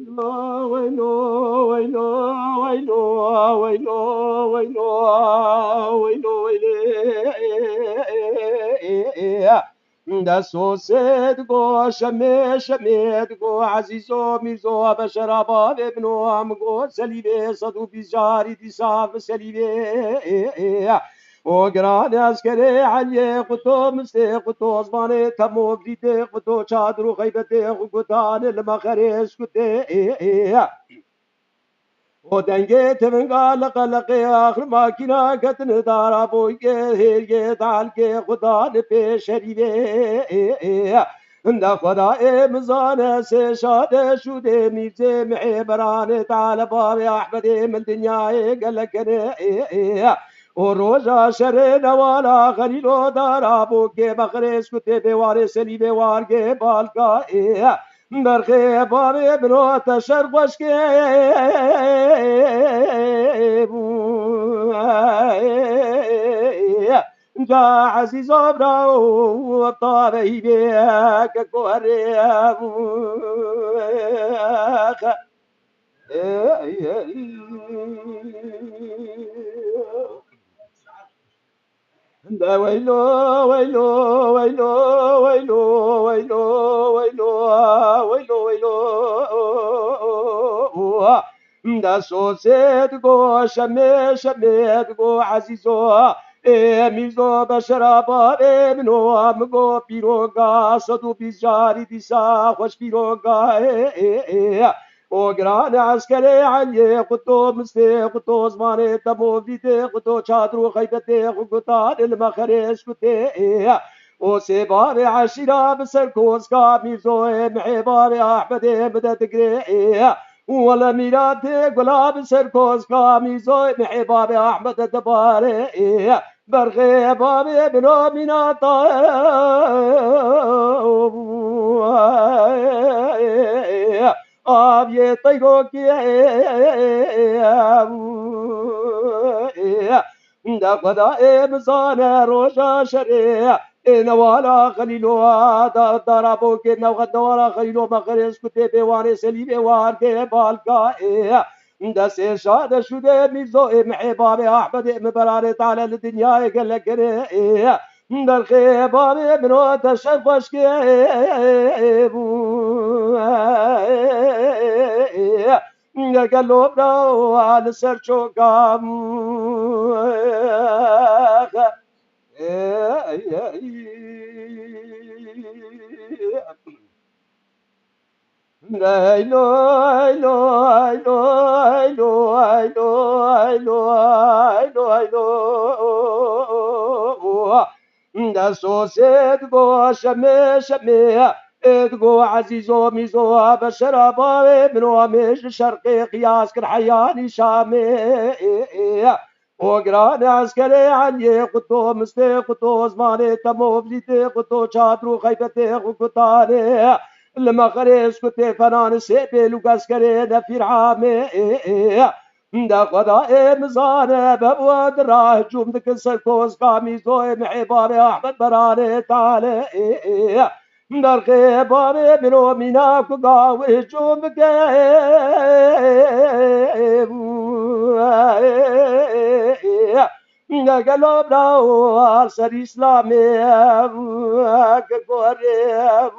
ويلو ويلو ويلو ويلو ويلو ويلو ويلي دسو صدقو شمي شميدقو عزيزو ميزو بشرابا ابنو امقو سليبي صدو بجاري دي صاف سليبي وقران عسكري علي قطو مستي قطو زماني تمو بديتي قطو شادرو خيبتي قطان المخريش قطي ودنگه تمنگا لقلقه آخر ماکینا کتن دارا بویگه هیرگه دالگه خدا نپی شریبه اند خدا امزانه سه شاده شده میرزه معبرانه تعالی باب احمد من دنیای گلکنه و روزا شر نوالا خلیلو دارا بوگه بخرش کته بوار سلیبه وارگه بالگا برخي بابي بنوت شربشك جا عزيز براو طابي بيك كوريا ويلو ويلو ويلو ويلو ويلو ويلو ويلو ويلو دا سوسيد go شمي شمي go عزيزو ميزو بشرابا منو امغو بيروغا صدو بيجاري ديسا خوش بيروغا وقران عسكري علي قطو مستي قطو زماني تمو فيتي قطو شادرو خيبتي قطان المخرش قطي وسيبابي عشيرة بسركوز كاميزو محبابي أحمدي بدا تقري ولا ميلادي قلاب سركوز كاميزو محبابي أحمد دباري برغي بابي بنو ميناتا آبی تیگو کیه دا خدا امزان روشا شریع نوالا خلیلو دارا بوکی نوخد نوالا خلیلو مخرش کتی بیوان سلیب وار که بالکا دا سیر شاد شده میزو محباب احمد مبرار تعالی الدنیا گلکنه در خیباب منو تشبش که قالوا براو على سرچو قام ليلو ليلو ليلو ليلو ليلو ليلو ليلو دا سوسيد go شمي شمي ادقو عزيزو ميزو بشرابا منو مش شرقي قياس كر حياني شامي وقران عسكري عني قطو مستي قطو زماني تمو بليتي قطو شادرو خيبتي قطاني المخرج كتي فنان سيبي لو عسكري نفير عامي دا خدا امزانه بواد راه جوم دك سركوز قاميزو محبابي احمد براني تعالي در خیبار منو مینا کگاوه جوم گلاب راو سر اسلامی گوره